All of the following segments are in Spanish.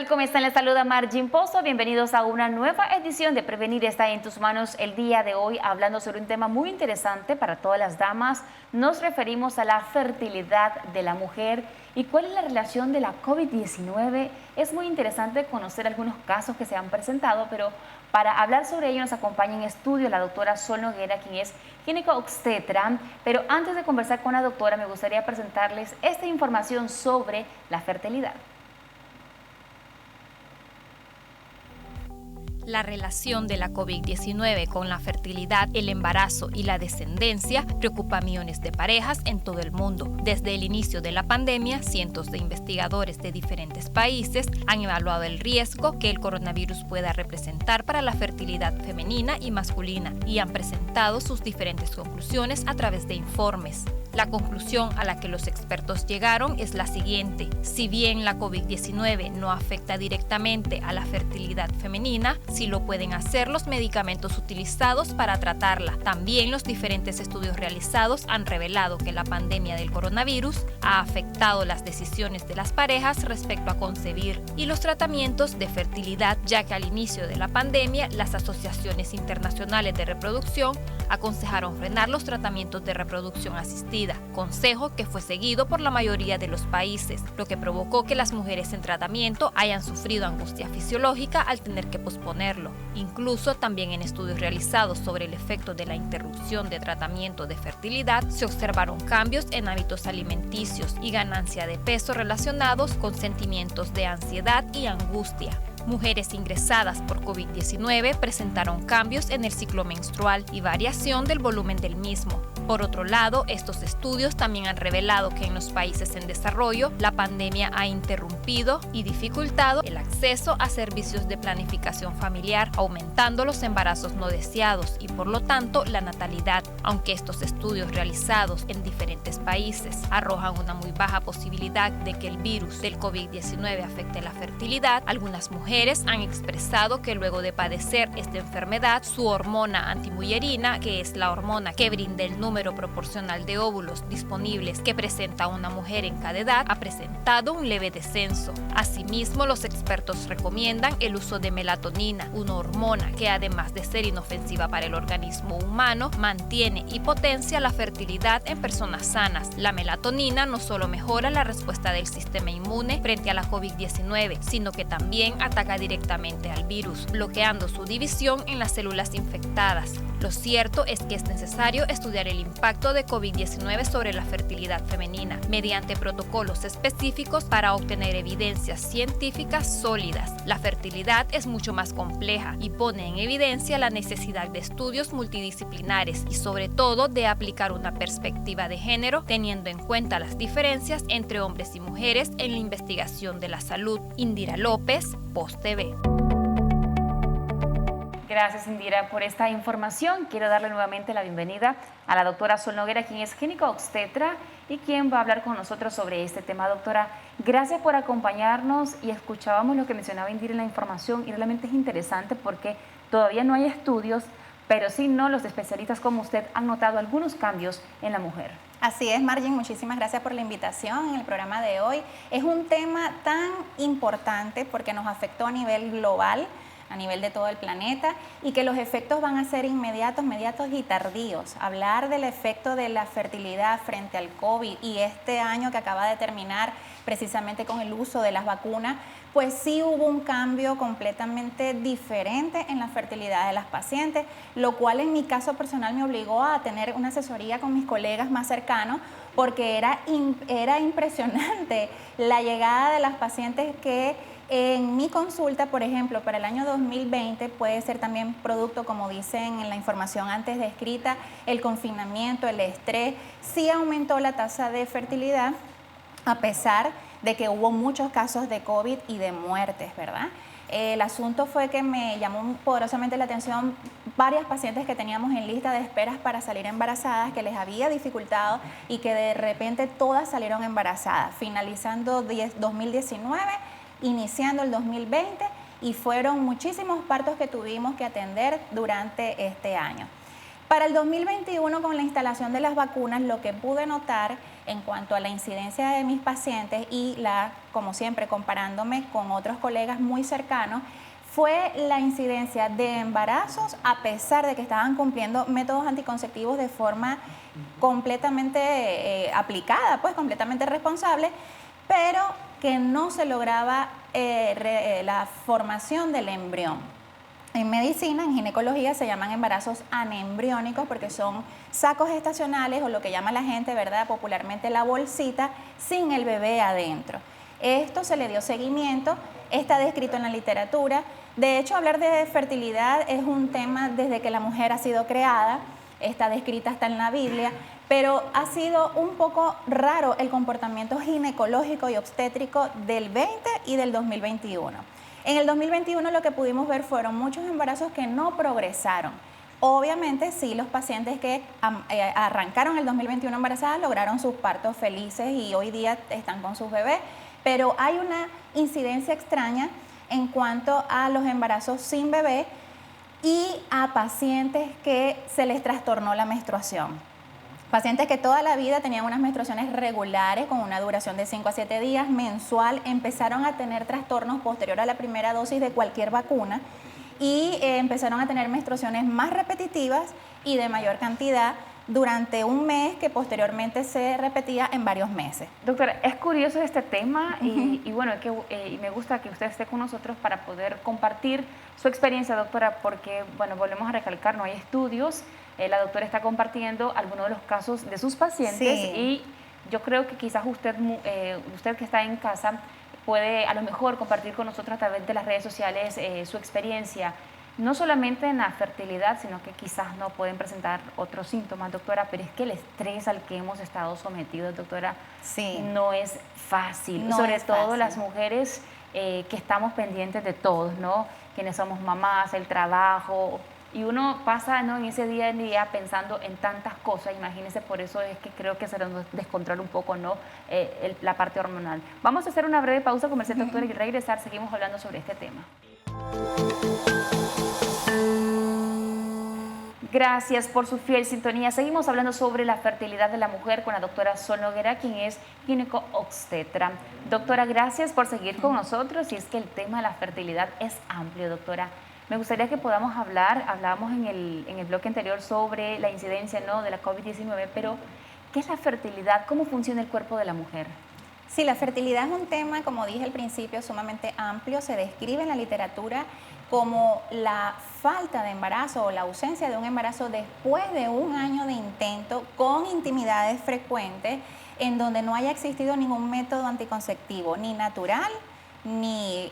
tal? ¿Cómo están? Les saluda Margin Pozo. Bienvenidos a una nueva edición de Prevenir está en tus manos. El día de hoy hablando sobre un tema muy interesante para todas las damas. Nos referimos a la fertilidad de la mujer y cuál es la relación de la COVID-19. Es muy interesante conocer algunos casos que se han presentado, pero para hablar sobre ello nos acompaña en estudio la doctora Sol Noguera, quien es ginecobstetra. Pero antes de conversar con la doctora, me gustaría presentarles esta información sobre la fertilidad. La relación de la COVID-19 con la fertilidad, el embarazo y la descendencia preocupa a millones de parejas en todo el mundo. Desde el inicio de la pandemia, cientos de investigadores de diferentes países han evaluado el riesgo que el coronavirus pueda representar para la fertilidad femenina y masculina y han presentado sus diferentes conclusiones a través de informes. La conclusión a la que los expertos llegaron es la siguiente: si bien la COVID-19 no afecta directamente a la fertilidad femenina, sí lo pueden hacer los medicamentos utilizados para tratarla. También los diferentes estudios realizados han revelado que la pandemia del coronavirus ha afectado las decisiones de las parejas respecto a concebir y los tratamientos de fertilidad, ya que al inicio de la pandemia las asociaciones internacionales de reproducción aconsejaron frenar los tratamientos de reproducción asistida, consejo que fue seguido por la mayoría de los países, lo que provocó que las mujeres en tratamiento hayan sufrido angustia fisiológica al tener que posponerlo. Incluso también en estudios realizados sobre el efecto de la interrupción de tratamiento de fertilidad se observaron cambios en hábitos alimenticios y ganancia de peso relacionados con sentimientos de ansiedad y angustia. Mujeres ingresadas por COVID-19 presentaron cambios en el ciclo menstrual y variación del volumen del mismo. Por otro lado, estos estudios también han revelado que en los países en desarrollo, la pandemia ha interrumpido y dificultado el acceso a servicios de planificación familiar, aumentando los embarazos no deseados y por lo tanto la natalidad. Aunque estos estudios realizados en diferentes países arrojan una muy baja posibilidad de que el virus del COVID-19 afecte la fertilidad, algunas mujeres han expresado que luego de padecer esta enfermedad, su hormona antimullerina, que es la hormona que brinda el número proporcional de óvulos disponibles que presenta una mujer en cada edad, ha presentado un leve descenso. Asimismo, los expertos recomiendan el uso de melatonina, una hormona que además de ser inofensiva para el organismo humano, mantiene y potencia la fertilidad en personas sanas. La melatonina no solo mejora la respuesta del sistema inmune frente a la COVID-19, sino que también ataca directamente al virus, bloqueando su división en las células infectadas. Lo cierto es que es necesario estudiar el impacto de COVID-19 sobre la fertilidad femenina mediante protocolos específicos para obtener evidencias científicas sólidas. La fertilidad es mucho más compleja y pone en evidencia la necesidad de estudios multidisciplinares y sobre todo de aplicar una perspectiva de género teniendo en cuenta las diferencias entre hombres y mujeres en la investigación de la salud. Indira López, Post TV. Gracias, Indira, por esta información. Quiero darle nuevamente la bienvenida a la doctora Sol Noguera, quien es ginecobstetra y quien va a hablar con nosotros sobre este tema. Doctora, gracias por acompañarnos y escuchábamos lo que mencionaba Indira en la información y realmente es interesante porque todavía no hay estudios, pero sí los especialistas como usted han notado algunos cambios en la mujer. Así es, Margin, muchísimas gracias por la invitación en el programa de hoy. Es un tema tan importante porque nos afectó a nivel global, a nivel de todo el planeta, y que los efectos van a ser inmediatos y tardíos. Hablar del efecto de la fertilidad frente al COVID y este año que acaba de terminar precisamente con el uso de las vacunas, pues sí hubo un cambio completamente diferente en la fertilidad de las pacientes, lo cual en mi caso personal me obligó a tener una asesoría con mis colegas más cercanos, porque era impresionante la llegada de las pacientes que en mi consulta, por ejemplo, para el año 2020 puede ser también producto, como dicen en la información antes descrita, el confinamiento, el estrés, sí aumentó la tasa de fertilidad a pesar de que hubo muchos casos de COVID y de muertes, ¿verdad? El asunto fue que me llamó poderosamente la atención varias pacientes que teníamos en lista de esperas para salir embarazadas, que les había dificultado y que de repente todas salieron embarazadas, finalizando 2019, iniciando el 2020, y fueron muchísimos partos que tuvimos que atender durante este año. Para el 2021, con la instalación de las vacunas, lo que pude notar en cuanto a la incidencia de mis pacientes y como siempre, comparándome con otros colegas muy cercanos, fue la incidencia de embarazos a pesar de que estaban cumpliendo métodos anticonceptivos de forma completamente aplicada, pues completamente responsable, pero que no se lograba la formación del embrión. En medicina, en ginecología, se llaman embarazos anembriónicos porque son sacos gestacionales o lo que llama la gente, ¿verdad?, popularmente la bolsita, sin el bebé adentro. Esto se le dio seguimiento, está descrito en la literatura. De hecho, hablar de fertilidad es un tema desde que la mujer ha sido creada, está descrita hasta en la Biblia, pero ha sido un poco raro el comportamiento ginecológico y obstétrico del 20 y del 2021. En el 2021 lo que pudimos ver fueron muchos embarazos que no progresaron. Obviamente sí, los pacientes que arrancaron el 2021 embarazadas lograron sus partos felices y hoy día están con sus bebés, pero hay una incidencia extraña en cuanto a los embarazos sin bebé y a pacientes que se les trastornó la menstruación. Pacientes que toda la vida tenían unas menstruaciones regulares con una duración de 5 a 7 días mensual, empezaron a tener trastornos posterior a la primera dosis de cualquier vacuna y empezaron a tener menstruaciones más repetitivas y de mayor cantidad durante un mes que posteriormente se repetía en varios meses. Doctora, es curioso este tema y bueno, y me gusta que usted esté con nosotros para poder compartir su experiencia, doctora, porque bueno, volvemos a recalcar, no hay estudios, la doctora está compartiendo algunos de los casos de sus pacientes y yo creo que quizás usted que está en casa puede a lo mejor compartir con nosotros a través de las redes sociales su experiencia, no solamente en la fertilidad, sino que quizás no pueden presentar otros síntomas, doctora, pero es que el estrés al que hemos estado sometidos, doctora, no es fácil, no sobre es todo fácil. Las mujeres que estamos pendientes de todos, ¿no? Quienes somos mamás, el trabajo, y uno pasa, ¿no?, en ese día a día pensando en tantas cosas, imagínense, por eso es que creo que se nos descontrola un poco, ¿no?, la parte hormonal. Vamos a hacer una breve pausa comercial, doctora, y regresar, seguimos hablando sobre este tema. Gracias por su fiel sintonía. Seguimos hablando sobre la fertilidad de la mujer con la doctora Sol Noguera, quien es gineco-obstetra. Doctora, gracias por seguir con nosotros. Y es que el tema de la fertilidad es amplio, doctora. Me gustaría que podamos hablábamos en el bloque anterior sobre la incidencia, ¿no?, de la COVID-19, pero ¿qué es la fertilidad? ¿Cómo funciona el cuerpo de la mujer? Sí, la fertilidad es un tema, como dije al principio, sumamente amplio. Se describe en la literatura como la falta de embarazo o la ausencia de un embarazo después de un año de intento con intimidades frecuentes en donde no haya existido ningún método anticonceptivo, ni natural, ni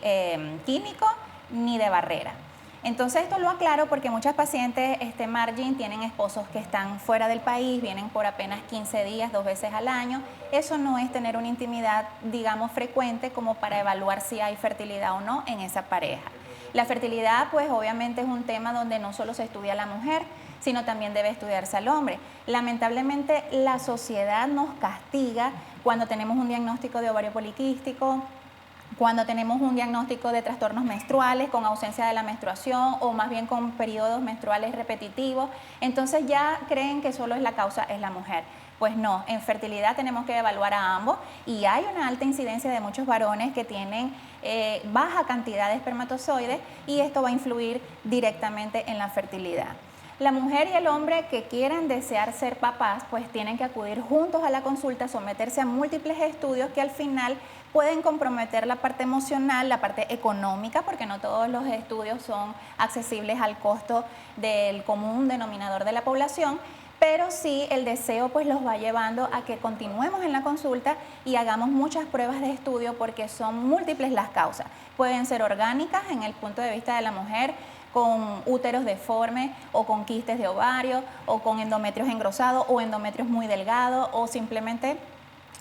químico, ni de barrera. Entonces esto lo aclaro porque muchas pacientes, Margin, tienen esposos que están fuera del país, vienen por apenas 15 días, 2 veces al año. Eso no es tener una intimidad, digamos, frecuente como para evaluar si hay fertilidad o no en esa pareja. La fertilidad, pues obviamente es un tema donde no solo se estudia a la mujer, sino también debe estudiarse al hombre. Lamentablemente la sociedad nos castiga cuando tenemos un diagnóstico de ovario poliquístico, cuando tenemos un diagnóstico de trastornos menstruales con ausencia de la menstruación o más bien con periodos menstruales repetitivos, entonces ya creen que solo es la causa es la mujer. Pues no, en fertilidad tenemos que evaluar a ambos y hay una alta incidencia de muchos varones que tienen baja cantidad de espermatozoides y esto va a influir directamente en la fertilidad. La mujer y el hombre que quieran desear ser papás, pues tienen que acudir juntos a la consulta, someterse a múltiples estudios que al final pueden comprometer la parte emocional, la parte económica, porque no todos los estudios son accesibles al costo del común denominador de la población, pero sí el deseo pues los va llevando a que continuemos en la consulta y hagamos muchas pruebas de estudio porque son múltiples las causas. Pueden ser orgánicas en el punto de vista de la mujer, con úteros deformes o con quistes de ovario o con endometrios engrosados o endometrios muy delgados o simplemente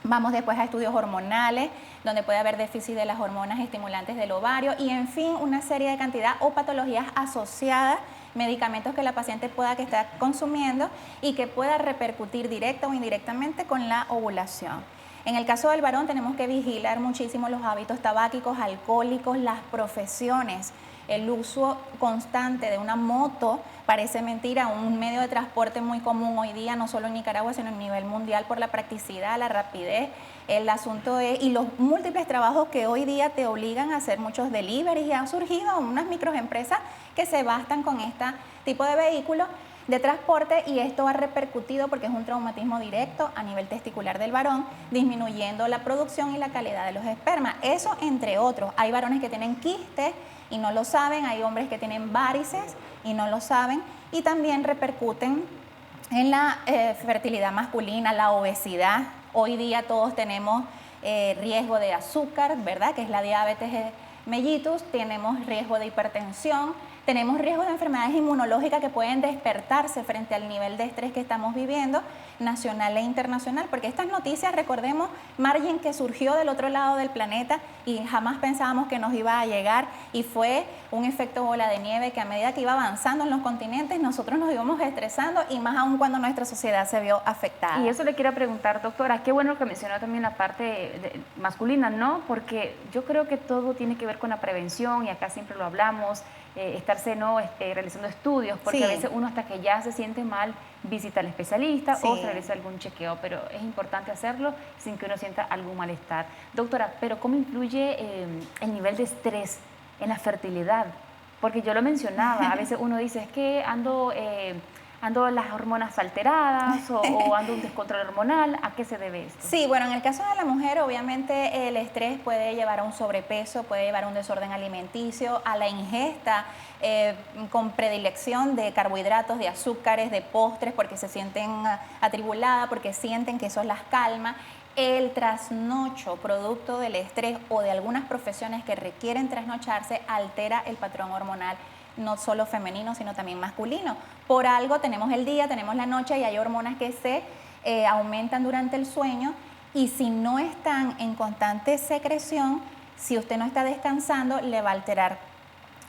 vamos después a estudios hormonales donde puede haber déficit de las hormonas estimulantes del ovario y en fin una serie de cantidad o patologías asociadas, medicamentos que la paciente pueda que estar consumiendo y que pueda repercutir directa o indirectamente con la ovulación. En el caso del varón tenemos que vigilar muchísimo los hábitos tabáquicos, alcohólicos, las profesiones el uso constante de una moto parece mentira, un medio de transporte muy común hoy día, no solo en Nicaragua, sino a nivel mundial por la practicidad, la rapidez. El asunto es, y los múltiples trabajos que hoy día te obligan a hacer muchos deliveries, y han surgido unas microempresas que se bastan con este tipo de vehículos de transporte, y esto ha repercutido porque es un traumatismo directo a nivel testicular del varón, disminuyendo la producción y la calidad de los espermas. Eso entre otros. Hay varones que tienen quistes y no lo saben, hay hombres que tienen varices y no lo saben, y también repercuten en la fertilidad masculina, la obesidad. Hoy día todos tenemos riesgo de azúcar, ¿verdad? Que es la diabetes mellitus, tenemos riesgo de hipertensión, tenemos riesgo de enfermedades inmunológicas que pueden despertarse frente al nivel de estrés que estamos viviendo, nacional e internacional, porque estas noticias, recordemos, Margin, que surgió del otro lado del planeta y jamás pensábamos que nos iba a llegar, y fue un efecto bola de nieve que a medida que iba avanzando en los continentes, nosotros nos íbamos estresando, y más aún cuando nuestra sociedad se vio afectada. Y eso le quiero preguntar, doctora, qué bueno que mencionó también la parte masculina, ¿no? Porque yo creo que todo tiene que ver con la prevención, y acá siempre lo hablamos, estarse realizando estudios, porque sí, a veces uno hasta que ya se siente mal visita al especialista, sí, o se realiza algún chequeo, pero es importante hacerlo sin que uno sienta algún malestar. Doctora, pero ¿cómo influye el nivel de estrés en la fertilidad? Porque yo lo mencionaba, a veces uno dice, es que ando las hormonas alteradas o ando un descontrol hormonal. ¿A qué se debe esto? Sí, bueno, en el caso de la mujer, obviamente el estrés puede llevar a un sobrepeso, puede llevar a un desorden alimenticio, a la ingesta con predilección de carbohidratos, de azúcares, de postres, porque se sienten atribuladas, porque sienten que eso las calma. El trasnocho, producto del estrés o de algunas profesiones que requieren trasnocharse, altera el patrón hormonal, no solo femenino, sino también masculino. Por algo tenemos el día, tenemos la noche, y hay hormonas que se aumentan durante el sueño, y si no están en constante secreción, si usted no está descansando, le va a alterar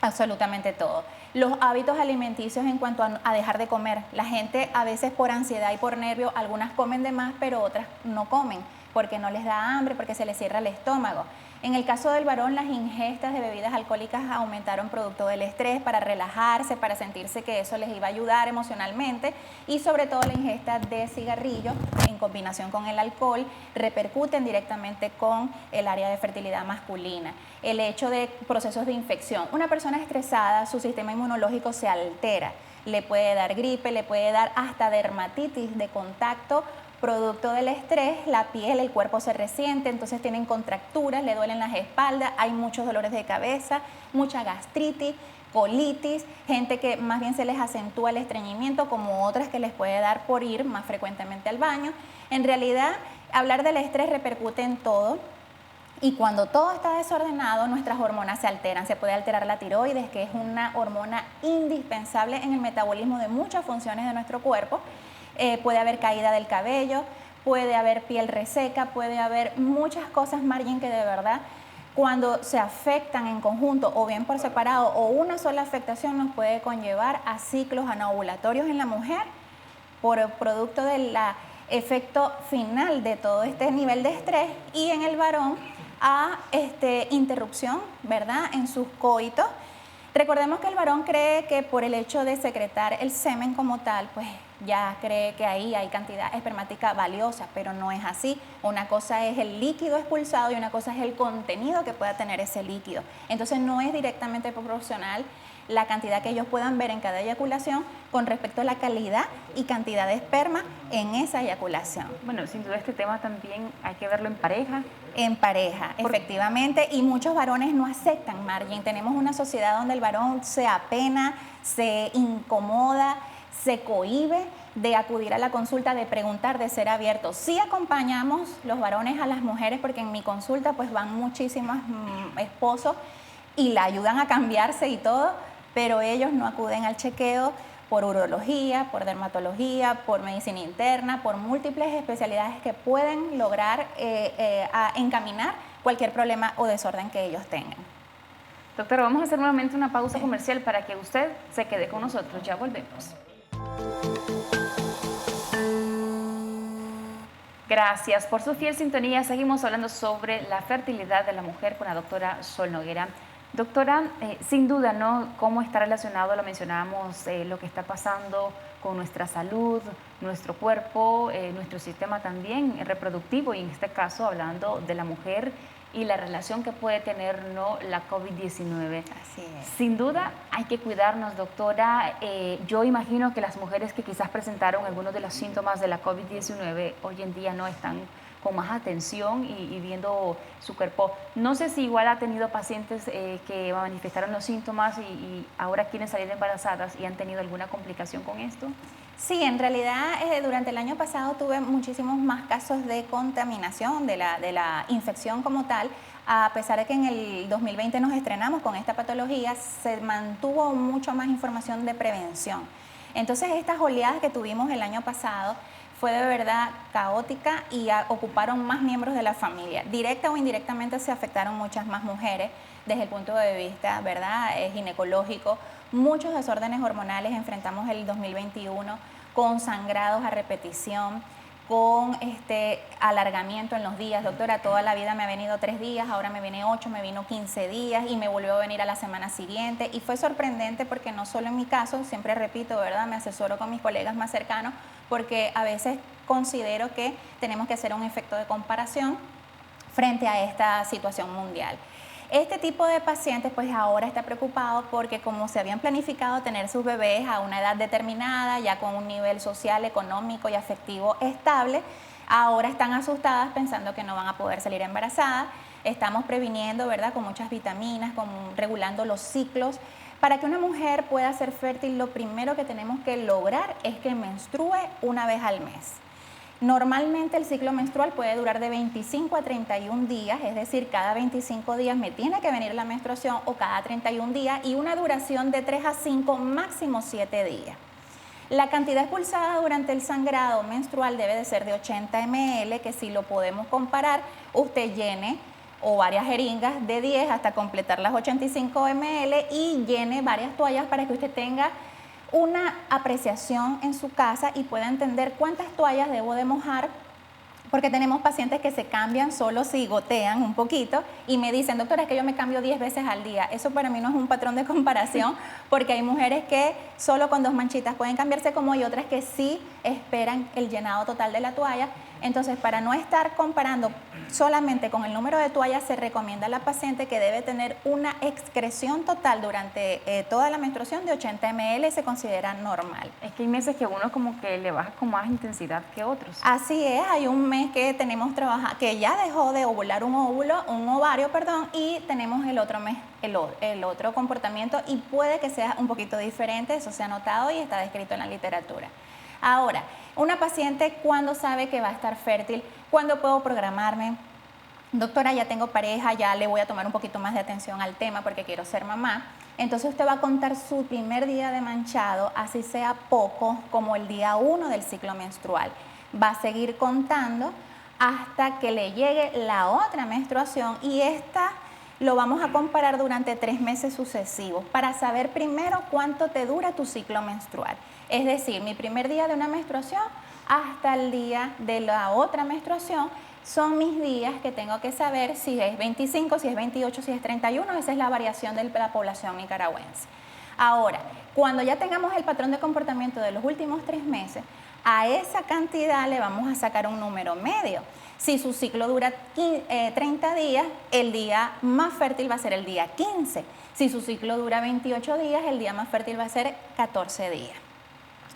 absolutamente todo. Los hábitos alimenticios en cuanto a dejar de comer. La gente a veces por ansiedad y por nervio, algunas comen de más, pero otras no comen porque no les da hambre, porque se les cierra el estómago. En el caso del varón, las ingestas de bebidas alcohólicas aumentaron producto del estrés, para relajarse, para sentirse que eso les iba a ayudar emocionalmente, y sobre todo la ingesta de cigarrillos en combinación con el alcohol repercuten directamente con el área de fertilidad masculina. El hecho de procesos de infección. Una persona estresada, su sistema inmunológico se altera, le puede dar gripe, le puede dar hasta dermatitis de contacto. Producto del estrés, la piel, el cuerpo se resiente, entonces tienen contracturas, le duelen las espaldas, hay muchos dolores de cabeza, mucha gastritis, colitis, gente que más bien se les acentúa el estreñimiento, como otras que les puede dar por ir más frecuentemente al baño. En realidad, hablar del estrés repercute en todo, y cuando todo está desordenado, nuestras hormonas se alteran. Se puede alterar la tiroides, que es una hormona indispensable en el metabolismo de muchas funciones de nuestro cuerpo. Puede haber caída del cabello, puede haber piel reseca, puede haber muchas cosas, Margin, que de verdad cuando se afectan en conjunto o bien por separado, o una sola afectación, nos puede conllevar a ciclos anovulatorios en la mujer por producto del efecto final de todo este nivel de estrés, y en el varón a interrupción, ¿verdad?, en sus coitos. Recordemos que el varón cree que por el hecho de secretar el semen como tal, pues ya cree que ahí hay cantidad espermática valiosa, pero no es así. Una cosa es el líquido expulsado y una cosa es el contenido que pueda tener ese líquido. Entonces no es directamente proporcional la cantidad que ellos puedan ver en cada eyaculación con respecto a la calidad y cantidad de esperma en esa eyaculación. Bueno, sin duda este tema también hay que verlo en pareja. En pareja, efectivamente, y muchos varones no aceptan, Margin. Tenemos una sociedad donde el varón se apena, se incomoda, se cohíbe de acudir a la consulta, de preguntar, de ser abierto. Sí acompañamos los varones a las mujeres, porque en mi consulta pues van muchísimos esposos y la ayudan a cambiarse y todo, pero ellos no acuden al chequeo por urología, por dermatología, por medicina interna, por múltiples especialidades que pueden lograr encaminar cualquier problema o desorden que ellos tengan. Doctora, vamos a hacer nuevamente una pausa comercial para que usted se quede con nosotros. Ya volvemos. Gracias por su fiel sintonía. Seguimos hablando sobre la fertilidad de la mujer con la doctora Sol Noguera. Doctora, sin duda, ¿no? ¿Cómo está relacionado, lo mencionamos, lo que está pasando con nuestra salud, nuestro cuerpo, nuestro sistema también reproductivo, y en este caso hablando de la mujer y la relación que puede tener, ¿no?, la COVID-19? Así es. Sin duda hay que cuidarnos, doctora. Yo imagino que las mujeres que quizás presentaron algunos de los síntomas de la COVID-19 hoy en día no están con más atención y viendo su cuerpo. No sé si igual ha tenido pacientes que manifestaron los síntomas y ahora quieren salir embarazadas y han tenido alguna complicación con esto. Sí, en realidad durante el año pasado tuve muchísimos más casos de contaminación de la infección como tal. A pesar de que en el 2020 nos estrenamos con esta patología, se mantuvo mucho más información de prevención. Entonces, estas oleadas que tuvimos el año pasado fue de verdad caótica y ocuparon más miembros de la familia. Directa o indirectamente se afectaron muchas más mujeres desde el punto de vista, ¿verdad?, ginecológico. Muchos desórdenes hormonales enfrentamos el 2021 con sangrados a repetición, con alargamiento en los días. Doctora, toda la vida me ha venido 3 días, ahora me viene 8, me vino 15 días y me volvió a venir a la semana siguiente. Y fue sorprendente porque no solo en mi caso, siempre repito, ¿verdad?, me asesoro con mis colegas más cercanos, porque a veces considero que tenemos que hacer un efecto de comparación frente a esta situación mundial. Este tipo de pacientes pues ahora está preocupado porque como se habían planificado tener sus bebés a una edad determinada, ya con un nivel social, económico y afectivo estable, ahora están asustadas pensando que no van a poder salir embarazadas. Estamos previniendo, ¿verdad?, con muchas vitaminas, regulando los ciclos. Para que una mujer pueda ser fértil, lo primero que tenemos que lograr es que menstrue una vez al mes. Normalmente el ciclo menstrual puede durar de 25 a 31 días, es decir, cada 25 días me tiene que venir la menstruación o cada 31 días, y una duración de 3 a 5, máximo 7 días. La cantidad expulsada durante el sangrado menstrual debe de ser de 80 ml, que si lo podemos comparar, usted llene o varias jeringas de 10 hasta completar las 85 ml y llene varias toallas para que usted tenga una apreciación en su casa y pueda entender cuántas toallas debo de mojar, porque tenemos pacientes que se cambian solo si gotean un poquito y me dicen, doctora, es que yo me cambio 10 veces al día. Eso para mí no es un patrón de comparación, porque hay mujeres que solo con 2 manchitas pueden cambiarse, como hay otras que sí esperan el llenado total de la toalla. Entonces, para no estar comparando solamente con el número de toallas, se recomienda a la paciente que debe tener una excreción total durante toda la menstruación de 80 ml, se considera normal. Es que hay meses que uno como que le baja con más intensidad que otros. Así es, hay un mes que tenemos que ya dejó de ovular un ovario, y tenemos el otro mes el otro comportamiento, y puede que sea un poquito diferente, eso se ha notado y está descrito en la literatura. Ahora, una paciente, ¿cuándo sabe que va a estar fértil? ¿Cuándo puedo programarme? Doctora, ya tengo pareja, ya le voy a tomar un poquito más de atención al tema porque quiero ser mamá. Entonces usted va a contar su primer día de manchado, así sea poco, como el día 1 del ciclo menstrual. Va a seguir contando hasta que le llegue la otra menstruación, y esta lo vamos a comparar durante 3 meses sucesivos para saber primero cuánto te dura tu ciclo menstrual. Es decir, mi primer día de una menstruación hasta el día de la otra menstruación son mis días que tengo que saber si es 25, si es 28, si es 31. Esa es la variación de la población nicaragüense. Ahora, cuando ya tengamos el patrón de comportamiento de los últimos 3 meses, a esa cantidad le vamos a sacar un número medio. Si su ciclo dura 30 días, el día más fértil va a ser el día 15. Si su ciclo dura 28 días, el día más fértil va a ser 14 días.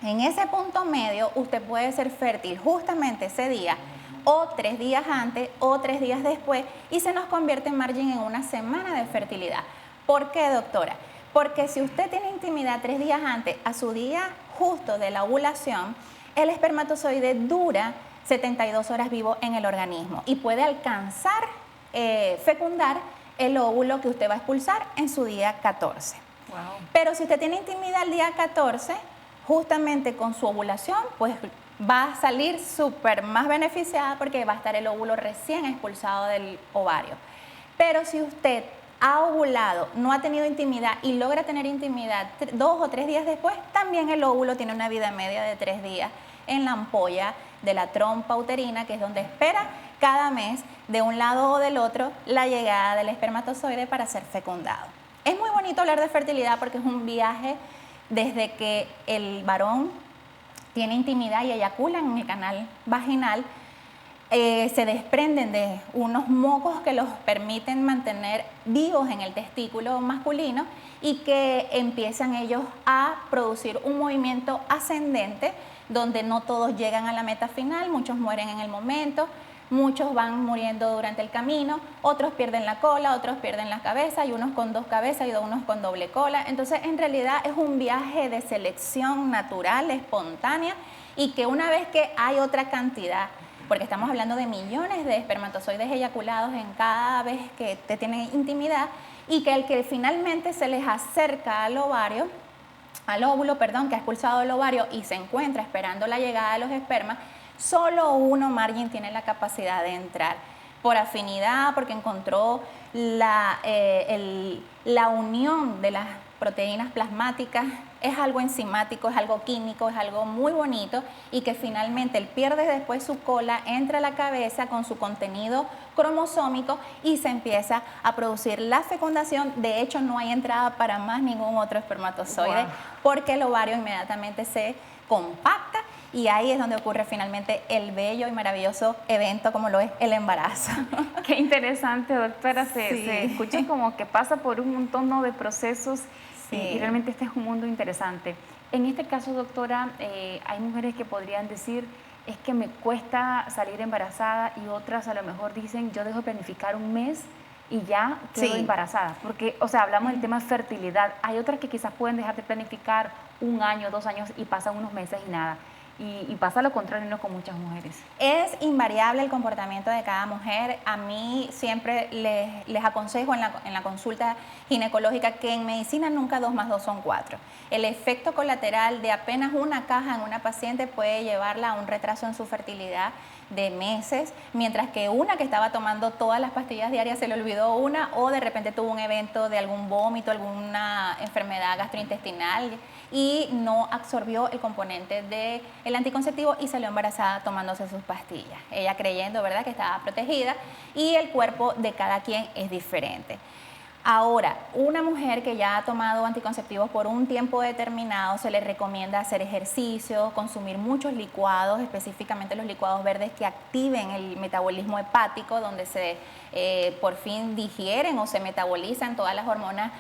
En ese punto medio, usted puede ser fértil justamente ese día, o 3 días antes, o 3 días después, y se nos convierte en margen en una semana de fertilidad. ¿Por qué, doctora? Porque si usted tiene intimidad 3 días antes a su día justo de la ovulación, el espermatozoide dura 72 horas vivo en el organismo y puede alcanzar, fecundar el óvulo que usted va a expulsar en su día 14. Wow. Pero si usted tiene intimidad el día 14, justamente con su ovulación, pues va a salir súper más beneficiada porque va a estar el óvulo recién expulsado del ovario. Pero si usted ha ovulado, no ha tenido intimidad y logra tener intimidad 2 o 3 días después, también el óvulo tiene una vida media de 3 días en la ampolla de la trompa uterina, que es donde espera cada mes, de un lado o del otro, la llegada del espermatozoide para ser fecundado. Es muy bonito hablar de fertilidad porque es un viaje desde que el varón tiene intimidad y eyacula en el canal vaginal, se desprenden de unos mocos que los permiten mantener vivos en el testículo masculino y que empiezan ellos a producir un movimiento ascendente donde no todos llegan a la meta final, muchos mueren en el momento, muchos van muriendo durante el camino, otros pierden la cola, otros pierden la cabeza, y unos con 2 cabezas y unos con doble cola. Entonces, en realidad es un viaje de selección natural, espontánea, y que una vez que hay otra cantidad, porque estamos hablando de millones de espermatozoides eyaculados en cada vez que te tienen intimidad, y que el que finalmente se les acerca al ovario, al óvulo, perdón, que ha expulsado el ovario y se encuentra esperando la llegada de los espermas, solo uno, Margin, tiene la capacidad de entrar por afinidad, porque encontró la unión de las proteínas plasmáticas. Es algo enzimático, es algo químico, es algo muy bonito, y que finalmente él pierde después su cola, entra a la cabeza con su contenido cromosómico y se empieza a producir la fecundación. De hecho, no hay entrada para más ningún otro espermatozoide, porque el ovario inmediatamente se compacta, y ahí es donde ocurre finalmente el bello y maravilloso evento como lo es el embarazo. Qué interesante, doctora. Se escucha como que pasa por un montón de procesos. Sí. Y realmente este es un mundo interesante. En este caso, doctora, hay mujeres que podrían decir, es que me cuesta salir embarazada, y otras a lo mejor dicen, yo dejo de planificar un mes y ya quedo embarazada. Porque, o sea, hablamos del tema de fertilidad. Hay otras que quizás pueden dejar de planificar 1 año, 2 años, y pasan unos meses y nada. Y pasa lo contrario, no con muchas mujeres. Es invariable el comportamiento de cada mujer. A mí siempre les aconsejo en la consulta ginecológica que en medicina nunca 2 más 2 son 4. El efecto colateral de apenas una caja en una paciente puede llevarla a un retraso en su fertilidad de meses, mientras que una que estaba tomando todas las pastillas diarias se le olvidó una, o de repente tuvo un evento de algún vómito, alguna enfermedad gastrointestinal y no absorbió el componente del anticonceptivo y salió embarazada tomándose sus pastillas. Ella creyendo, ¿verdad?, que estaba protegida, y el cuerpo de cada quien es diferente. Ahora, una mujer que ya ha tomado anticonceptivos por un tiempo determinado, se le recomienda hacer ejercicio, consumir muchos licuados, específicamente los licuados verdes que activen el metabolismo hepático, donde se por fin digieren o se metabolizan todas las hormonas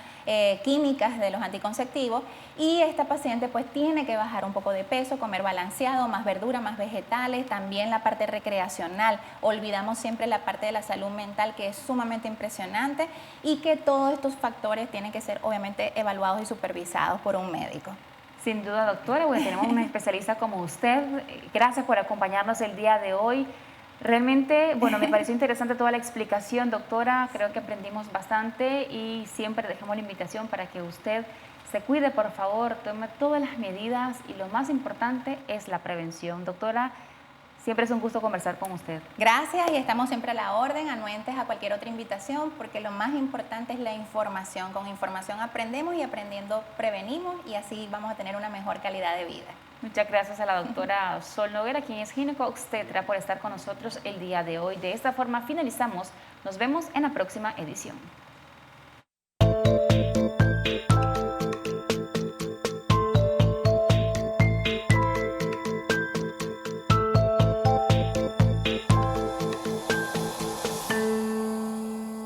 químicas de los anticonceptivos. Y esta paciente pues tiene que bajar un poco de peso, comer balanceado, más verdura, más vegetales, también la parte recreacional. Olvidamos siempre la parte de la salud mental, que es sumamente impresionante, y que todos estos factores tienen que ser obviamente evaluados y supervisados por un médico. Sin duda, doctora. Bueno, tenemos una especialista como usted. Gracias por acompañarnos el día de hoy. Realmente, bueno, me pareció interesante toda la explicación, doctora. Creo que aprendimos bastante, y siempre dejamos la invitación para que usted se cuide, por favor, tome todas las medidas, y lo más importante es la prevención. Doctora, siempre es un gusto conversar con usted. Gracias, y estamos siempre a la orden, anuentes a cualquier otra invitación, porque lo más importante es la información. Con información aprendemos, y aprendiendo prevenimos, y así vamos a tener una mejor calidad de vida. Muchas gracias a la doctora Sol Noguera, quien es gineco-obstetra, por estar con nosotros el día de hoy. De esta forma finalizamos. Nos vemos en la próxima edición.